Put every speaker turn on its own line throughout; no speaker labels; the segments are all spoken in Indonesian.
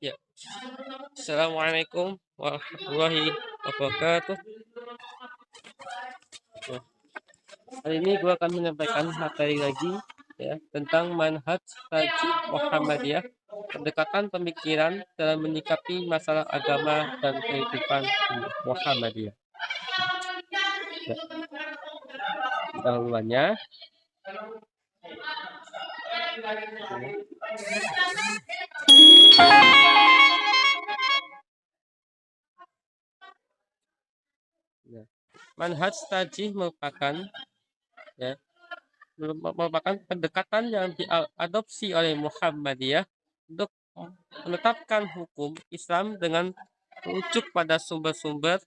Ya, Assalamualaikum warahmatullahi wabarakatuh. Ya, hari ini gue akan menyampaikan materi lagi ya tentang manhaj Taji Muhammadiyah, pendekatan pemikiran dalam menyikapi masalah agama dan kehidupan di Muhammadiyah. Ya, dahuluannya. Ya, manhaj Taji ya, merupakan pendekatan yang diadopsi oleh Muhammadiyah untuk menetapkan hukum Islam dengan merujuk pada sumber-sumber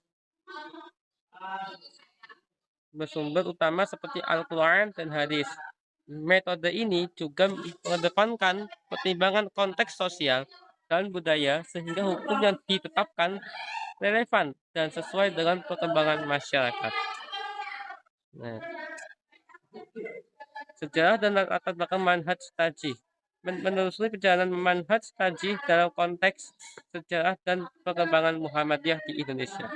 utama seperti Al-Quran dan hadis. Metode ini juga mengedepankan pertimbangan konteks sosial dan budaya sehingga hukum yang ditetapkan relevan dan sesuai dengan perkembangan masyarakat. Nah, sejarah dan latar belakang manhaj Taji. Menelusuri perjalanan manhaj Taji dalam konteks sejarah dan perkembangan Muhammadiyah di Indonesia.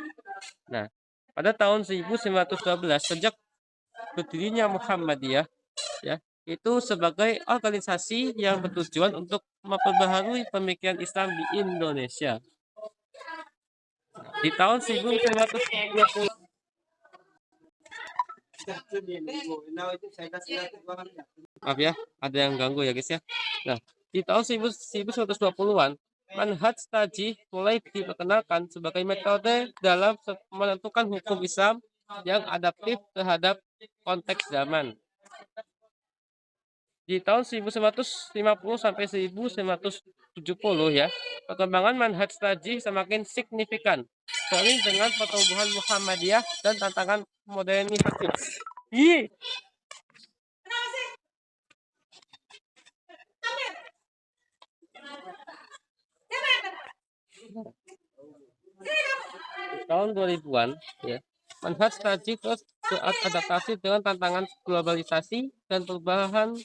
Nah, pada tahun 1912 sejak berdirinya Muhammadiyah ya, itu sebagai organisasi yang bertujuan untuk memperbaharui pemikiran Islam di Indonesia. Di tahun 1920, maaf ya, ada yang ganggu ya guys ya. Nah, di tahun 1920-an, manhaj Taji mulai diperkenalkan sebagai metode dalam menentukan hukum Islam yang adaptif terhadap konteks zaman. Di tahun 1950 sampai 1970 ya, perkembangan manhaj Taji semakin signifikan, seiring dengan pertumbuhan Muhammadiyah dan tantangan modernisasi. Ih, tahun 2000-an ya, manhaj Taji terus beradaptasi dengan tantangan globalisasi dan perubahan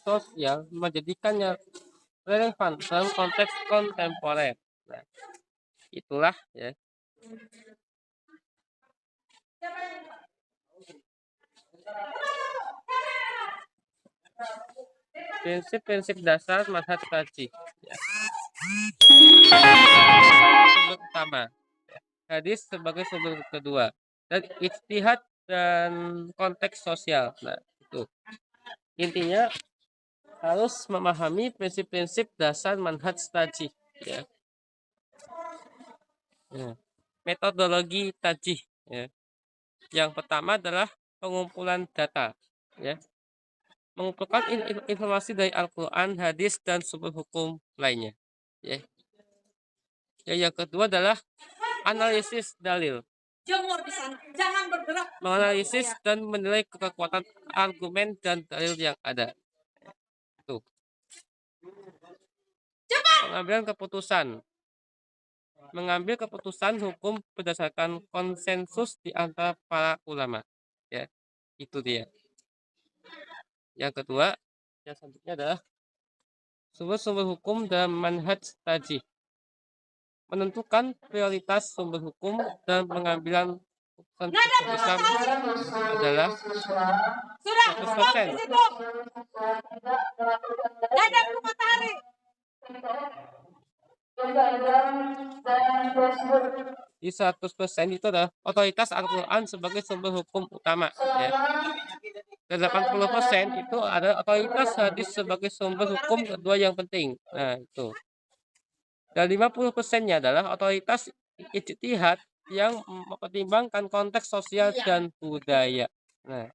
sosial, menjadikannya relevan dalam konteks kontemporer. Nah, itulah ya. Prinsip-prinsip dasar manhaj Taji. Ya. Sumber utama, hadis sebagai sumber kedua, dan ijtihad dan konteks sosial. Nah, itu intinya harus memahami prinsip-prinsip dasar manhaj Taji. Ya. Ya. Metodologi Taji. Ya. Yang pertama adalah pengumpulan data. Ya. Mengumpulkan informasi dari Al-Quran, hadis, dan sumber hukum lainnya. Ya. Yang kedua adalah analisis dalil. Jemur di sana, jangan bergerak. Menganalisis dan menilai kekuatan argumen dan dalil yang ada. Tuh. Pengambilan keputusan. Mengambil keputusan hukum berdasarkan konsensus di antara para ulama. Ya, itu dia. Yang kedua, yang selanjutnya adalah sumber-sumber hukum dalam manhaj Taji. Menentukan prioritas sumber hukum dan pengambilan keputusan Islam adalah 100%. Di 100% itu adalah otoritas Al-Quran sebagai sumber hukum utama. Ya. Dan 80% itu ada otoritas hadis sebagai sumber hukum kedua yang penting. Nah, itu. Dan 50%-nya adalah otoritas ijtihad yang mempertimbangkan konteks sosial dan budaya. Nah,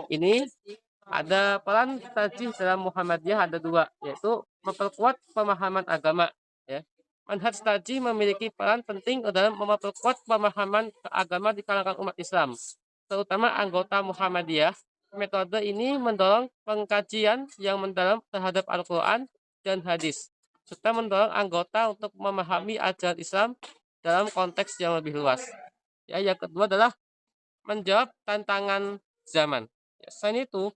ini ada peran Taji dalam Muhammadiyah ada dua, yaitu memperkuat pemahaman agama. Ya. Manhaj Taji memiliki peran penting dalam memperkuat pemahaman agama di kalangan umat Islam, terutama anggota Muhammadiyah. Metode ini mendorong pengkajian yang mendalam terhadap Al-Quran dan hadis, serta mendorong anggota untuk memahami ajaran Islam dalam konteks yang lebih luas. Ya, yang kedua adalah menjawab tantangan zaman. Ya, selain itu,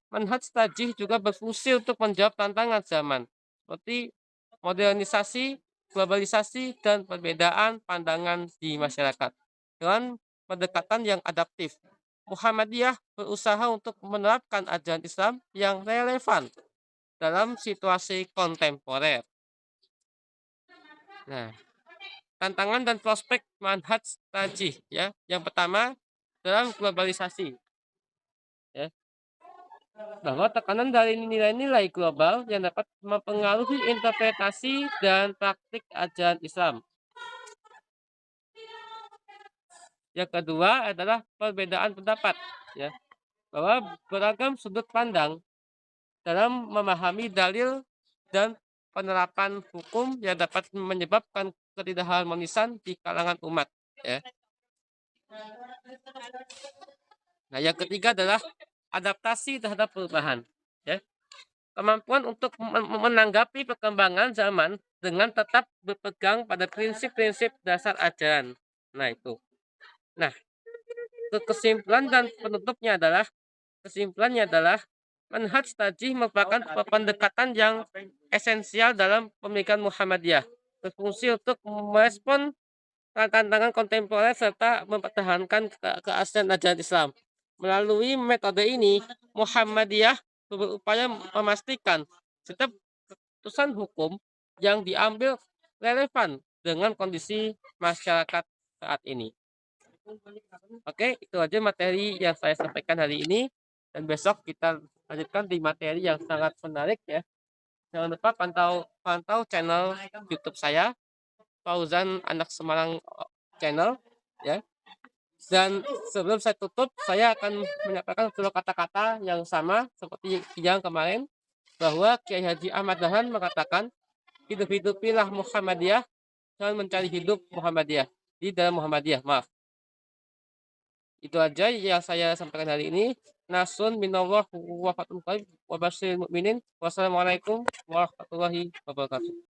manhaj Taji juga berfungsi untuk menjawab tantangan zaman. seperti modernisasi, globalisasi, dan perbedaan pandangan di masyarakat. Dengan pendekatan yang adaptif, Muhammadiyah berusaha untuk menerapkan ajaran Islam yang relevan dalam situasi kontemporer. Nah, tantangan dan prospek manhaj tajih ya. Yang pertama dalam globalisasi ya, bahwa tekanan dari nilai-nilai global yang dapat mempengaruhi interpretasi dan praktik ajaran Islam. Yang kedua adalah perbedaan pendapat ya, bahwa beragam sudut pandang dalam memahami dalil dan penerapan hukum yang dapat menyebabkan ketidakharmonisan di kalangan umat ya. Nah, yang ketiga adalah adaptasi terhadap perubahan ya. Kemampuan untuk menanggapi perkembangan zaman dengan tetap berpegang pada prinsip-prinsip dasar ajaran. Nah, itu. Nah, kesimpulan dan kesimpulannya adalah manhaj tajih merupakan pendekatan yang esensial dalam pemikiran Muhammadiyah, berfungsi untuk merespon tantangan kontemporer serta mempertahankan keaslian ajaran Islam. Melalui metode ini, Muhammadiyah berupaya memastikan setiap keputusan hukum yang diambil relevan dengan kondisi masyarakat saat ini. Oke, itu aja materi yang saya sampaikan hari ini, dan besok kita lanjutkan di materi yang sangat menarik ya. Jangan lupa pantau channel YouTube saya, Fauzan Anak Semarang channel ya. Dan sebelum saya tutup, saya akan menyampaikan sebuah kata-kata yang sama seperti yang kemarin, bahwa Kiai Haji Ahmad Dahlan mengatakan, hidup-hidupilah Muhammadiyah dan mencari hidup Muhammadiyah di dalam Muhammadiyah. Maaf. Itu aja yang saya sampaikan hari ini. Nasun minallah wa fatul qaib wa basyiril mu'minin. Wassalamualaikum warahmatullahi wabarakatuh.